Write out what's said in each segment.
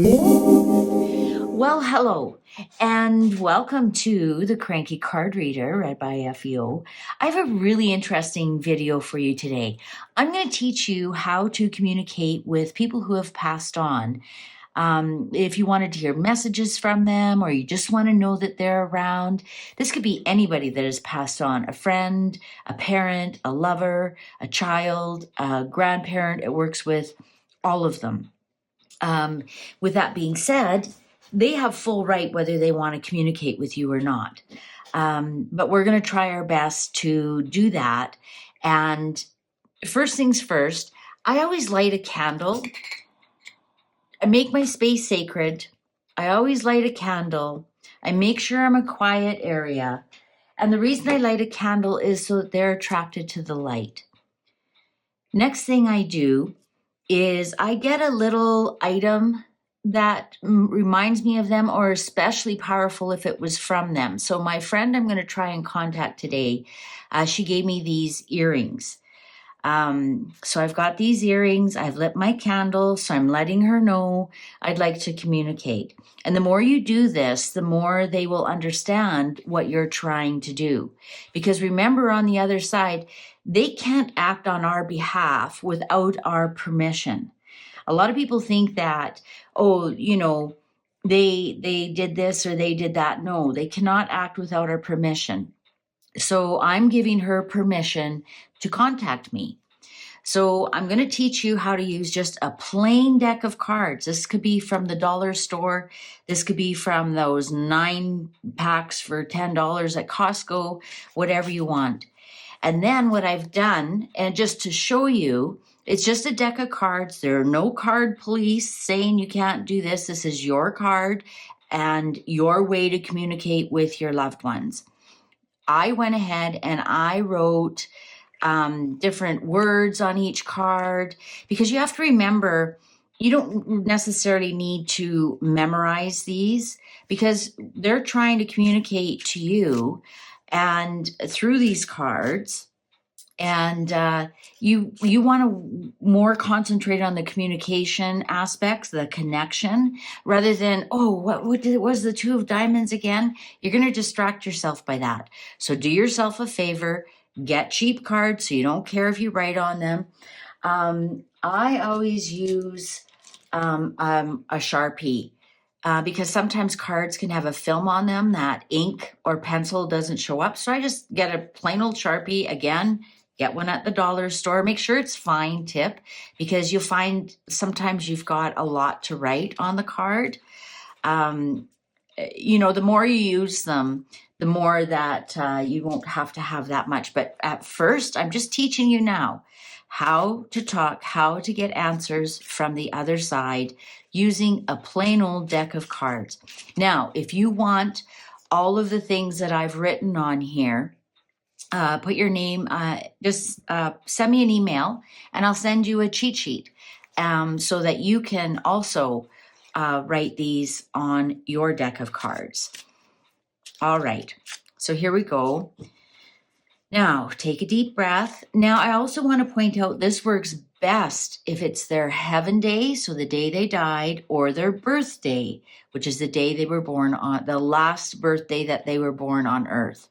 Well, hello, and welcome to the Cranky Card Reader, read by FEO. I have a really interesting video for you today. I'm going to teach you how to communicate with people who have passed on. If you wanted to hear messages from them or you just want to know that they're around, this could be anybody that has passed on, a friend, a parent, a lover, a child, a grandparent. It works with all of them. Um, with that being said, they have full right whether they want to communicate with you or not. But we're going to try our best to do that. And first things first, I always light a candle. I make my space sacred. I always light a candle. I make sure I'm a quiet area. And the reason I light a candle is so that they're attracted to the light. Next thing I do is I get a little item that reminds me of them, or especially powerful if it was from them. So my friend I'm going to try and contact today, she gave me these earrings. So I've got these earrings, I've lit my candle, so I'm letting her know I'd like to communicate. And the more you do this, the more they will understand what you're trying to do. Because remember, on the other side, they can't act on our behalf without our permission. A lot of people think that, oh, they did this or they did that. No, they cannot act without our permission. So I'm giving her permission to contact me. So I'm going to teach you how to use just a plain deck of cards. This could be from the dollar store. This could be from those 9 packs for $10 at Costco, whatever you want. And then what I've done, and just to show you, it's just a deck of cards. There are no card police saying you can't do this. This is your card and your way to communicate with your loved ones. I went ahead and I wrote different words on each card, because you have to remember, you don't necessarily need to memorize these, because they're trying to communicate to you and through these cards. And you want to more concentrate on the communication aspects, the connection, rather than, oh, what was the 2 of diamonds again? You're going to distract yourself by that. So do yourself a favor, get cheap cards so you don't care if you write on them. I always use a Sharpie. Because sometimes cards can have a film on them that ink or pencil doesn't show up. So I just get a plain old Sharpie. Again, get one at the dollar store. Make sure it's fine tip, because you'll find sometimes you've got a lot to write on the card. The more you use them, the more that you won't have to have that much. But at first, I'm just teaching you now how to talk, how to get answers from the other side using a plain old deck of cards. Now, if you want all of the things that I've written on here, put your name, just send me an email and I'll send you a cheat sheet so that you can also write these on your deck of cards. All right, so here we go. Now, take a deep breath. Now, I also want to point out this works best if it's their heaven day, so the day they died, or their birthday, which is the day they were born on, the last birthday that they were born on Earth.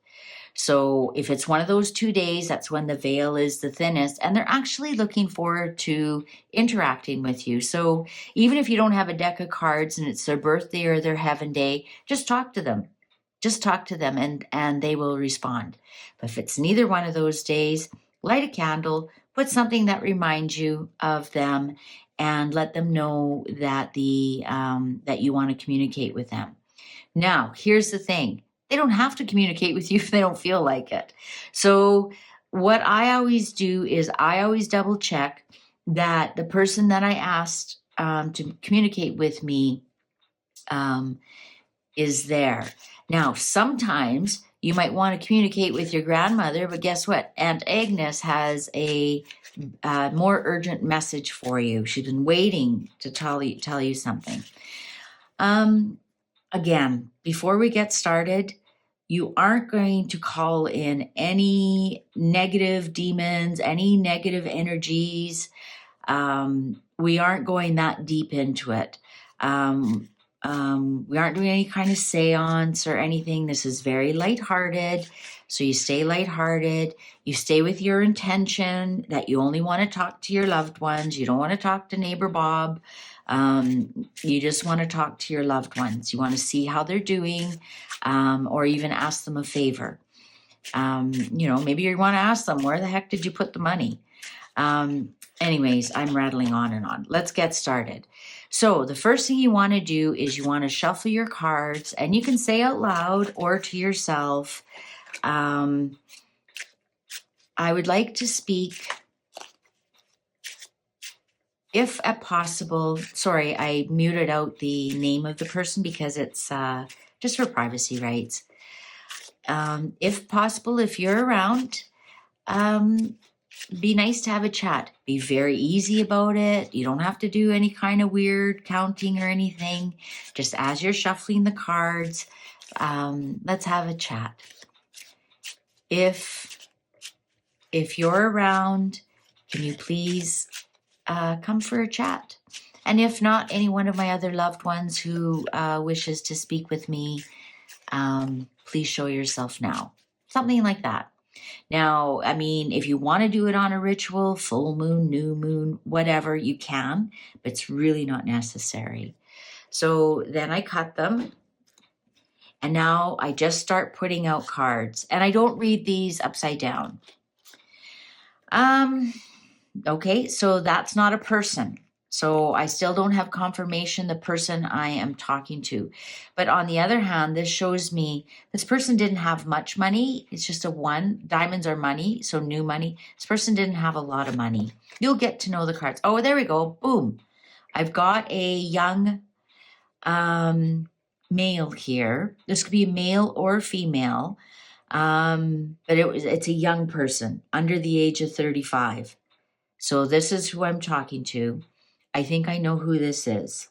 So if it's one of those 2 days, that's when the veil is the thinnest, and they're actually looking forward to interacting with you. So even if you don't have a deck of cards and it's their birthday or their heaven day, just talk to them. Just talk to them and they will respond. But if it's neither one of those days, light a candle, put something that reminds you of them, and let them know that that you want to communicate with them. Now, here's the thing. They don't have to communicate with you if they don't feel like it. So what I always do is I always double check that the person that I asked to communicate with me is there. Now, sometimes you might want to communicate with your grandmother, but guess what? Aunt Agnes has a more urgent message for you. She's been waiting to tell you something. Again, before we get started, you aren't going to call in any negative demons, any negative energies. We aren't going that deep into it. We aren't doing any kind of seance or anything. This is very lighthearted. So you stay lighthearted. You stay with your intention that you only want to talk to your loved ones. You don't want to talk to neighbor Bob. You just want to talk to your loved ones. You want to see how they're doing, or even ask them a favor. Maybe you want to ask them, where the heck did you put the money? Anyways, I'm rattling on and on. Let's get started. So the first thing you want to do is you want to shuffle your cards, and you can say out loud or to yourself, I would like to speak, if at possible. Sorry, I muted out the name of the person because it's just for privacy rights. If possible, if you're around, be nice to have a chat. Be very easy about it. You don't have to do any kind of weird counting or anything. Just as you're shuffling the cards, let's have a chat. If you're around, can you please come for a chat? And if not, any one of my other loved ones who wishes to speak with me, please show yourself now. Something like that. Now, I mean, if you want to do it on a ritual, full moon, new moon, whatever, you can, but it's really not necessary. So then I cut them, and now I just start putting out cards, and I don't read these upside down. Okay, so that's not a person. So I still don't have confirmation the person I am talking to. But on the other hand, this shows me this person didn't have much money. It's just a 1. Diamonds are money, so new money. This person didn't have a lot of money. You'll get to know the cards. Oh, there we go. Boom. I've got a young male here. This could be a male or a female. But it's a young person under the age of 35. So this is who I'm talking to. I think I know who this is.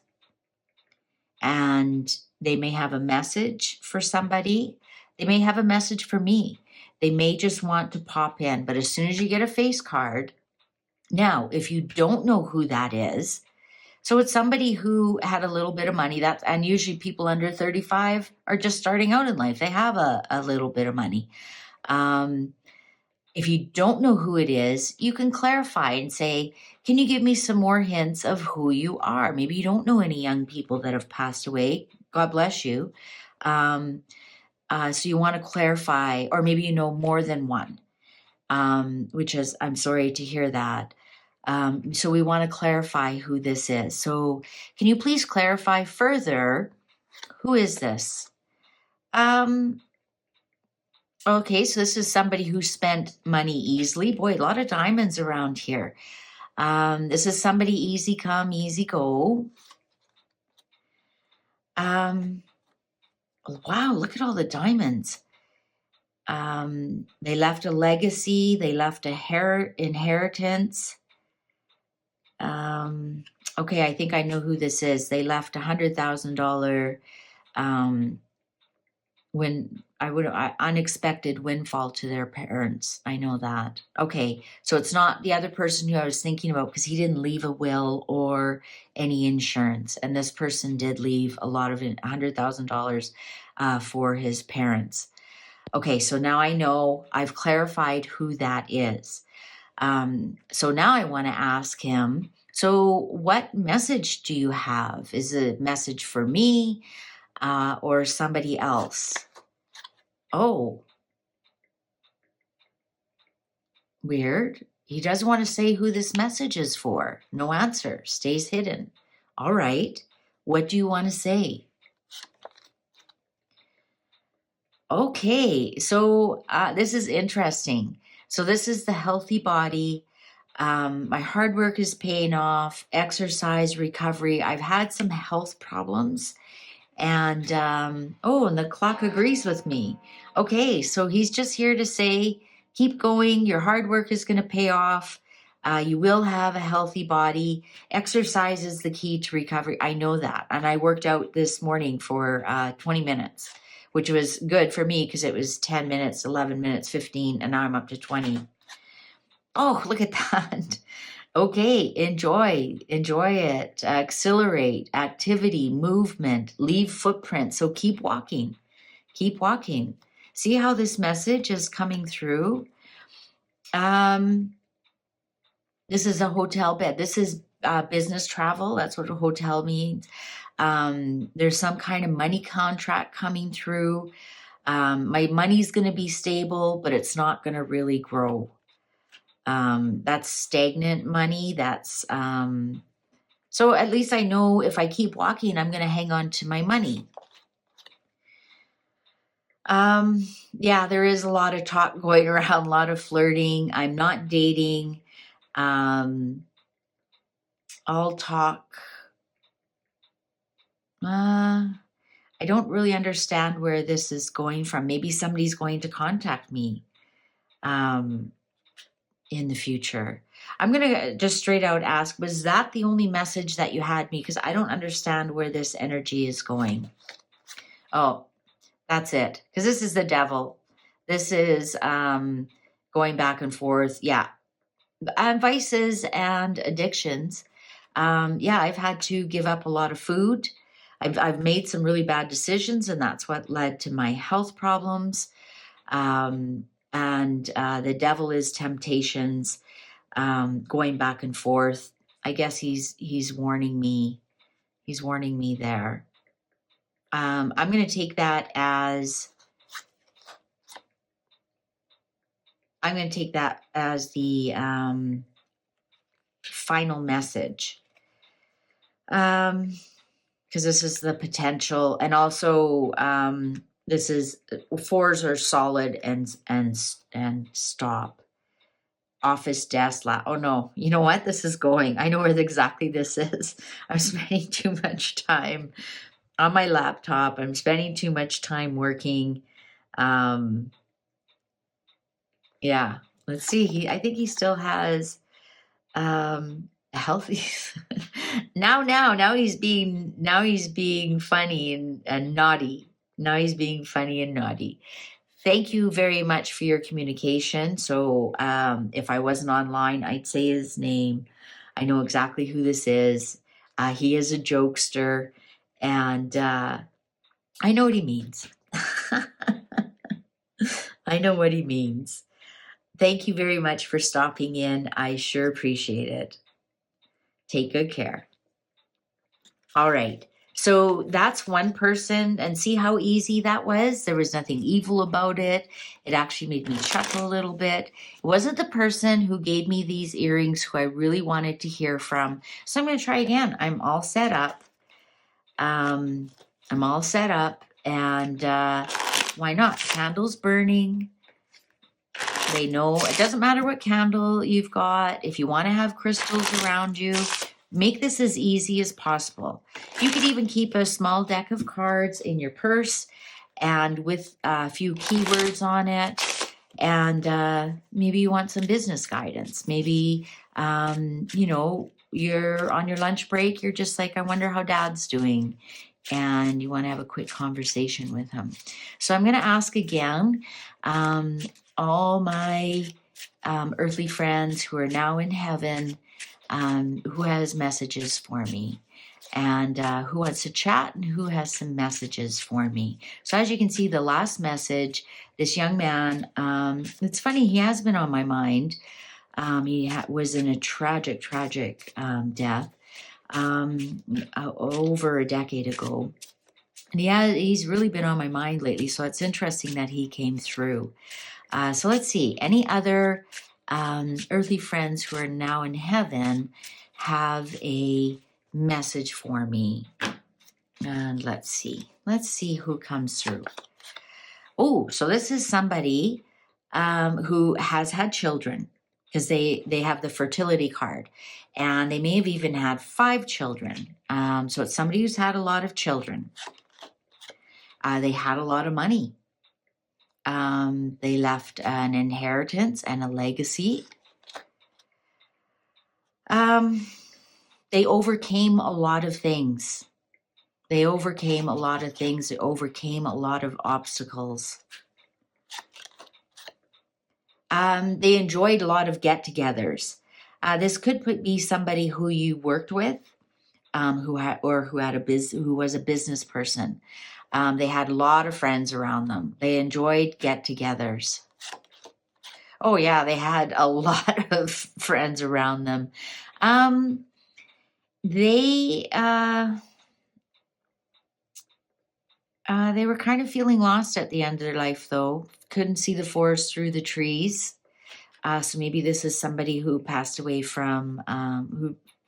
And they may have a message for somebody. They may have a message for me. They may just want to pop in. But as soon as you get a face card, now, if you don't know who that is, so it's somebody who had a little bit of money. And usually people under 35 are just starting out in life. They have a little bit of money. If you don't know who it is, you can clarify and say, can you give me some more hints of who you are? Maybe you don't know any young people that have passed away. God bless you. So you want to clarify, or maybe you know more than one, which is, I'm sorry to hear that. So we want to clarify who this is. So can you please clarify further, who is this? Okay, so this is somebody who spent money easily. Boy, a lot of diamonds around here. This is somebody easy come, easy go. Wow, look at all the diamonds. They left a legacy. They left a inheritance. Okay, I think I know who this is. They left $100,000 unexpected windfall to their parents. I know that. Okay, so it's not the other person who I was thinking about, because he didn't leave a will or any insurance, and this person did leave a lot of $100,000 for his parents. Okay, so now I know I've clarified who that is. So now I want to ask him, so what message do you have? Is it a message for me or somebody else? Oh, weird. He doesn't want to say who this message is for. No answer. Stays hidden. All right. What do you want to say? Okay. So this is interesting. So this is the healthy body. My hard work is paying off. Exercise, recovery. I've had some health problems. And, and the clock agrees with me. Okay, so he's just here to say, keep going. Your hard work is going to pay off. You will have a healthy body. Exercise is the key to recovery. I know that. And I worked out this morning for 20 minutes, which was good for me because it was 10 minutes, 11 minutes, 15, and now I'm up to 20. Oh, look at that. Okay, enjoy it. Accelerate, activity, movement, leave footprint. So keep walking. Keep walking. See how this message is coming through? This is a hotel bed. This is business travel. That's what a hotel means. There's some kind of money contract coming through. My money's going to be stable, but it's not going to really grow. That's stagnant money. That's so at least I know if I keep walking, I'm going to hang on to my money. Yeah, there is a lot of talk going around, a lot of flirting. I'm not dating. I'll talk. I don't really understand where this is going from. Maybe somebody's going to contact me in the future. I'm going to just straight out ask, was that the only message that you had me? Because I don't understand where this energy is going. Oh, that's it. Because this is the devil. This is going back and forth. Yeah. Vices and addictions. Yeah, I've had to give up a lot of food. I've made some really bad decisions, and that's what led to my health problems. And the devil is temptations, going back and forth. I guess he's warning me. He's warning me there. I'm going to take that as the final message. Because this is the potential, and also this is fours are solid and stop. Office desk. Oh no, you know what? This is going. I know where exactly this is. I'm spending too much time on my laptop. I'm spending too much time working. Yeah. Let's see. I think he still has healthy. now he's being funny and naughty. Now he's being funny and naughty. Thank you very much for your communication. So if I wasn't online, I'd say his name. I know exactly who this is. He is a jokester, and I know what he means. I know what he means. Thank you very much for stopping in. I sure appreciate it. Take good care. All right. So that's one person, and see how easy that was? There was nothing evil about it. It actually made me chuckle a little bit. It wasn't the person who gave me these earrings who I really wanted to hear from. So I'm going to try again. I'm all set up. And why not? Candles burning. They know it doesn't matter what candle you've got. If you want to have crystals around you, make this as easy as possible. You could even keep a small deck of cards in your purse and with a few keywords on it. And maybe you want some business guidance. Maybe, you're on your lunch break. You're just like, I wonder how Dad's doing. And you want to have a quick conversation with him. So I'm going to ask again, all my earthly friends who are now in heaven, who has messages for me, and who wants to chat, and who has some messages for me. So as you can see, the last message, this young man, it's funny, he has been on my mind. He was in a tragic death over a decade ago. And he's really been on my mind lately, so it's interesting that he came through. So let's see, any other earthly friends who are now in heaven have a message for me. And let's see who comes through. Oh, so this is somebody who has had children, because they have the fertility card, and they may have even had 5 children. So it's somebody who's had a lot of children. They had a lot of money. They left an inheritance and a legacy. They overcame a lot of things. They overcame a lot of obstacles. They enjoyed a lot of get-togethers. This could be somebody who you worked with, who was a business person. They had a lot of friends around them. They enjoyed get-togethers. Oh yeah, they had a lot of friends around them. Um, they they were kind of feeling lost at the end of their life, though. Couldn't see the forest through the trees. So maybe this is somebody who passed away from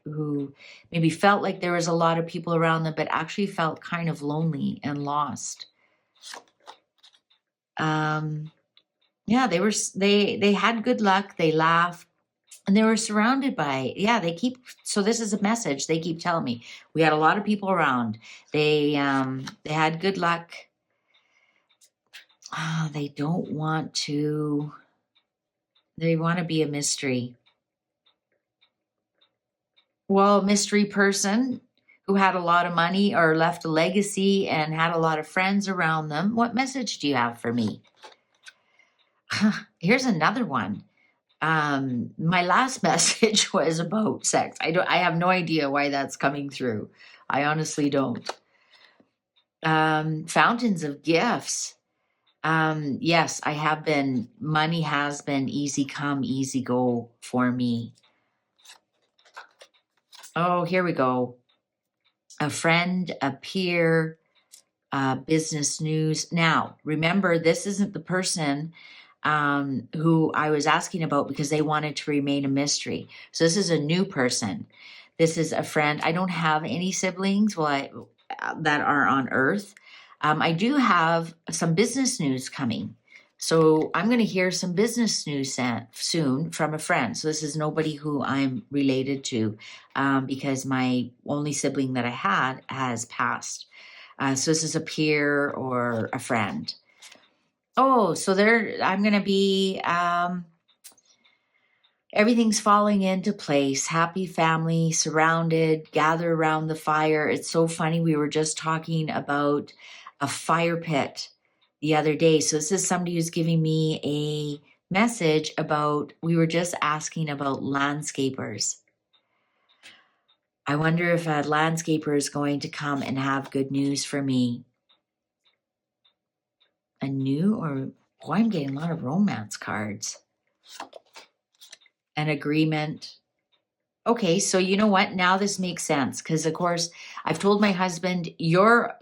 who maybe felt like there was a lot of people around them, but actually felt kind of lonely and lost. Yeah, they had good luck. They laughed, and they were surrounded by, so this is a message they keep telling me. We had a lot of people around. They had good luck. They want to be a mystery. Well, mystery person who had a lot of money or left a legacy and had a lot of friends around them. What message do you have for me? Here's another one. My last message was about sex. I have no idea why that's coming through. I honestly don't. Fountains of gifts. Yes, money has been easy come, easy go for me. Oh, here we go. A friend, a peer, business news. Now, remember, this isn't the person who I was asking about because they wanted to remain a mystery. So this is a new person. This is a friend. I don't have any siblings that are on Earth. I do have some business news coming. So I'm going to hear some business news soon from a friend. So this is nobody who I'm related to because my only sibling that I had has passed. So this is a peer or a friend. Oh, so I'm going to be, everything's falling into place. Happy family, surrounded, gather around the fire. It's so funny. We were just talking about a fire pit the other day. So this is somebody who's giving me a message about, we were just asking about landscapers. I wonder if a landscaper is going to come and have good news for me. I'm getting a lot of romance cards. An agreement. Okay, so you know what? Now this makes sense because, of course, I've told my husband, you're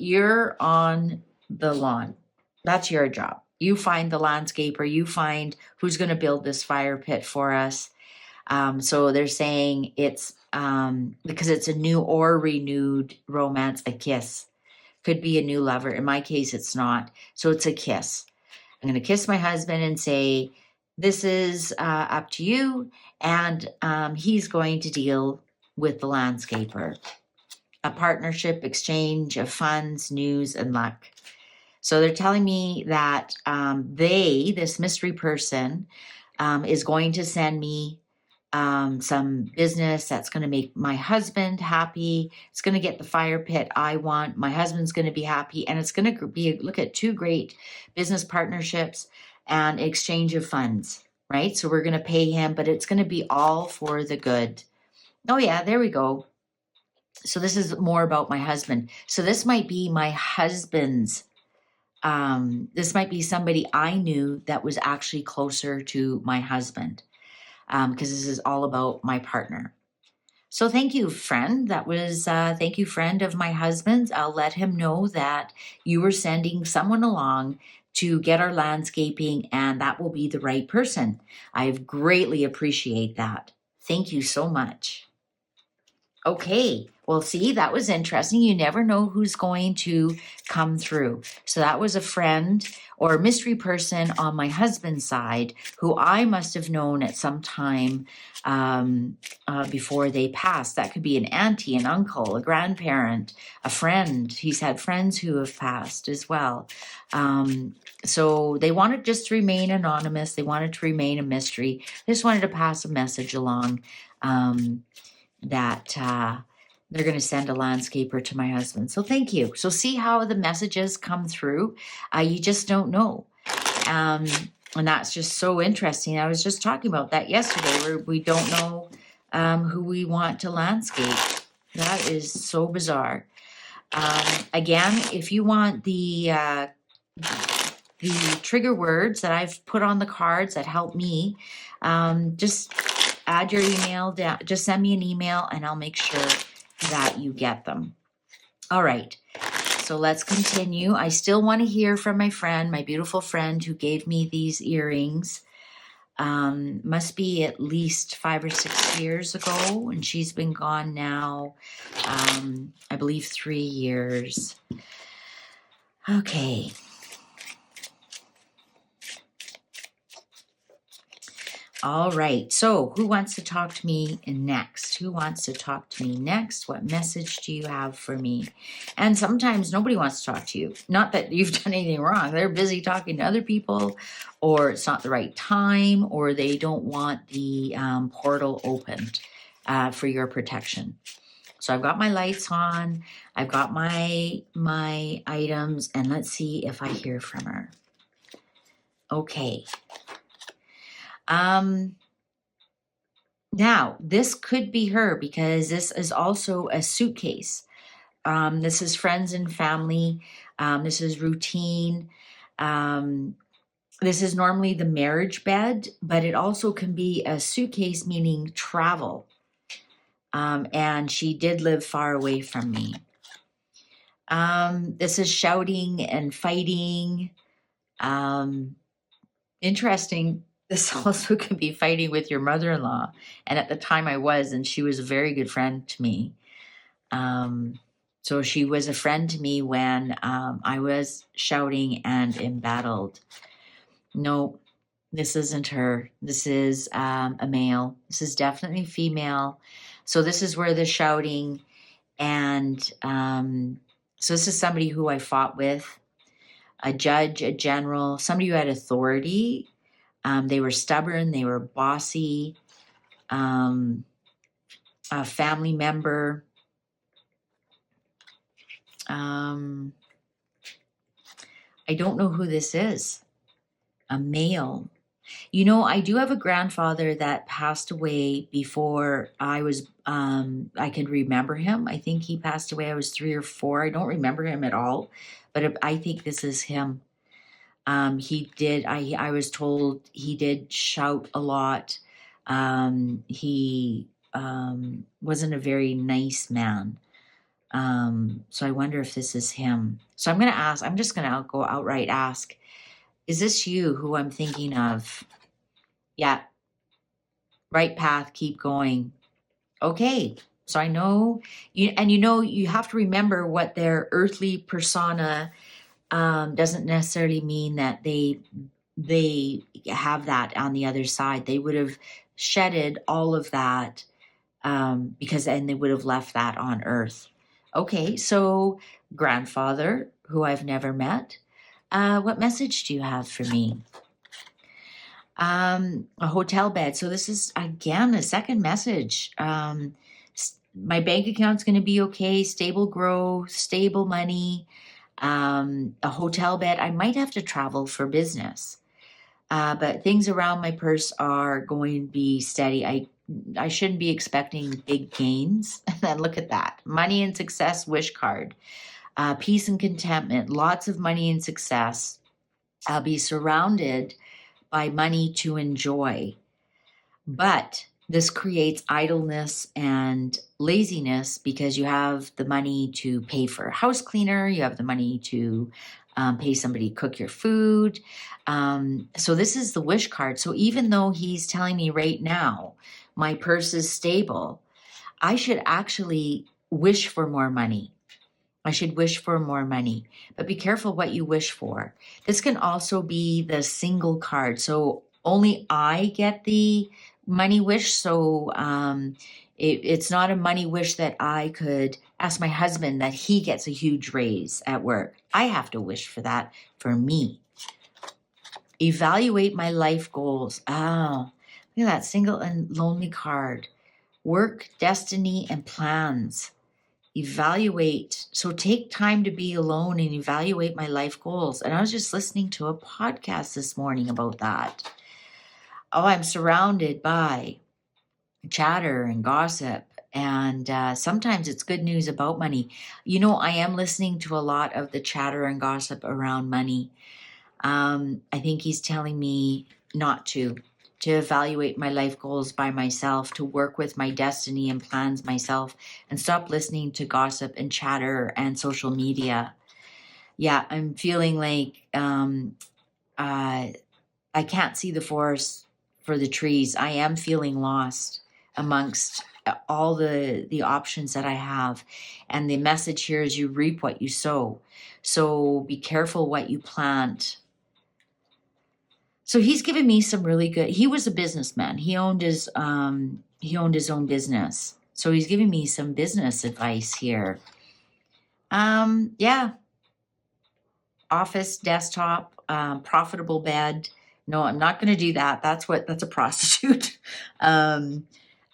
on the lawn. That's your job. You find the landscaper. You find who's going to build this fire pit for us. So they're saying it's because it's a new or renewed romance, a kiss. Could be a new lover. In my case, it's not. So it's a kiss. I'm going to kiss my husband and say, this is up to you. And he's going to deal with the landscaper. A partnership, exchange of funds, news, and luck. So they're telling me that this mystery person, is going to send me some business that's going to make my husband happy. It's going to get the fire pit I want. My husband's going to be happy. And it's going to be, look at, 2 great business partnerships and exchange of funds, right? So we're going to pay him, but it's going to be all for the good. Oh yeah, there we go. So this is more about my husband. So this might be my husband's, this might be somebody I knew that was actually closer to my husband. Because this is all about my partner. So thank you, friend. Thank you, friend of my husband's. I'll let him know that you were sending someone along to get our landscaping, and that will be the right person. I greatly appreciate that. Thank you so much. Okay, well, see, that was interesting. You never know who's going to come through. So that was a friend or a mystery person on my husband's side who I must have known at some time before they passed. That could be an auntie, an uncle, a grandparent, a friend. He's had friends who have passed as well. So they wanted just to remain anonymous. They wanted to remain a mystery. They just wanted to pass a message along. That they're going to send a landscaper to my husband. So thank you. So see how the messages come through. You just don't know. And that's just so interesting. I was just talking about that yesterday where we don't know who we want to landscape. That is so bizarre. Again, if you want the trigger words that I've put on the cards that help me, just add your email down. Just send me an email and I'll make sure that you get them. All right. So let's continue. I still want to hear from my friend, my beautiful friend who gave me these earrings. Must be at least 5 or 6 years ago, and she's been gone now, I believe 3 years. Okay. All right. So who wants to talk to me next? Who wants to talk to me next? What message do you have for me? And sometimes nobody wants to talk to you. Not that you've done anything wrong. They're busy talking to other people, or it's not the right time, or they don't want the portal opened for your protection. So I've got my lights on. I've got my items, and let's see if I hear from her. Okay. Now, this could be her because this is also a suitcase. This is friends and family. This is routine. This is normally the marriage bed, but it also can be a suitcase, meaning travel. And she did live far away from me. This is shouting and fighting. Interesting. This also could be fighting with your mother-in-law. And at the time I was, and she was a very good friend to me. So she was a friend to me when I was shouting and embattled. No, this isn't her. This is a male. This is definitely female. So this is where the shouting and so this is somebody who I fought with, a judge, a general, somebody who had authority. They were stubborn, they were bossy, a family member. I don't know who this is. A male. You know, I do have a grandfather that passed away before I was, I could remember him. I think he passed away, I was 3 or 4. I don't remember him at all, but I think this is him. He did, I was told he did shout a lot. He wasn't a very nice man. So I wonder if this is him. So I'm going to ask, I'm just going to go outright ask, is this you who I'm thinking of? Yeah. Right path, keep going. Okay. So I know you, and you have to remember what their earthly persona doesn't necessarily mean that they have that on the other side. They would have shedded all of that because then they would have left that on earth. Okay, so grandfather, who I've never met, what message do you have for me? A hotel bed. So this is, again, a second message. My bank account's going to be okay, stable growth, stable money. A hotel bed. I might have to travel for business, but things around my purse are going to be steady. I shouldn't be expecting big gains. And then look at that. Money and success wish card. Peace and contentment. Lots of money and success. I'll be surrounded by money to enjoy. But this creates idleness and laziness because you have the money to pay for a house cleaner. You have the money to pay somebody to cook your food. So this is the wish card. So even though he's telling me right now, my purse is stable, I should actually wish for more money. I should wish for more money, but be careful what you wish for. This can also be the single card. So only I get the money wish. So it's not a money wish that I could ask my husband that he gets a huge raise at work. I have to wish for that for me. Evaluate my life goals. Oh, look at that single and lonely card. Work, destiny, and plans. Evaluate. So take time to be alone and evaluate my life goals. And I was just listening to a podcast this morning about that. Oh, I'm surrounded by. chatter and gossip. And sometimes it's good news about money. I am listening to a lot of the chatter and gossip around money. I think he's telling me not to evaluate my life goals by myself, to work with my destiny and plans myself, and stop listening to gossip and chatter and social media. Yeah, I'm feeling like uh, I can't see the forest for the trees. I am feeling lost amongst all the options that I have. And the message here is you reap what you sow. So be careful what you plant. So he's given me some really good. He was a businessman. He owned his own business. So he's giving me some business advice here. Yeah, office, desktop, profitable bed. No, I'm not going to do that. That's a prostitute. um,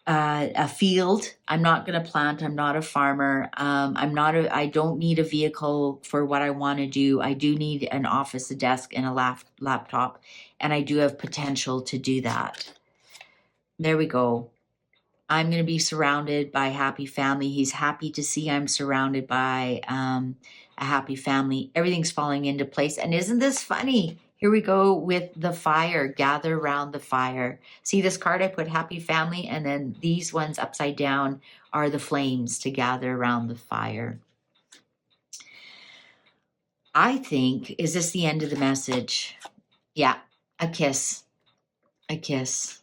a field. I'm not going to plant. I'm not a farmer. I don't need a vehicle for what I want to do. I do need an office, a desk, and a laptop. And I do have potential to do that. There we go. I'm going to be surrounded by a happy family. He's happy to see I'm surrounded by a happy family. Everything's falling into place. And isn't this funny? Here we go with the fire. Gather around the fire. See this card? I put happy family, and then these ones upside down are the flames to gather around the fire. I think, is this the end of the message? Yeah, a kiss. A kiss.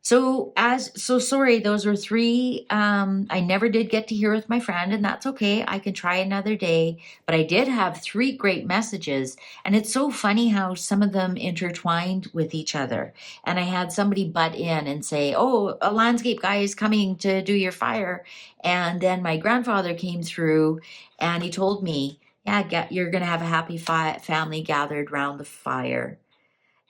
So sorry, those were three. I never did get to hear with my friend, and that's okay. I can try another day. But I did have three great messages, and it's so funny how some of them intertwined with each other. And I had somebody butt in and say, "Oh, a landscape guy is coming to do your fire," and then my grandfather came through, and he told me, "Yeah, you're gonna have a happy family gathered round the fire."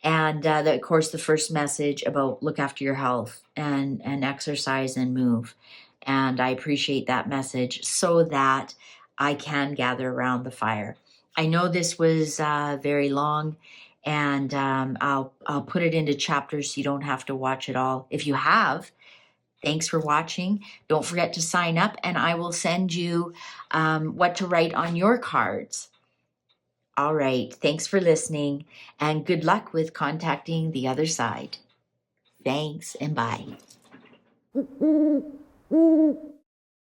And of course, the first message about look after your health and exercise and move. And I appreciate that message so that I can gather around the fire. I know this was very long, and I'll put it into chapters so you don't have to watch it all. If you have, thanks for watching. Don't forget to sign up, and I will send you what to write on your cards. All right. Thanks for listening, and good luck with contacting the other side. Thanks and bye.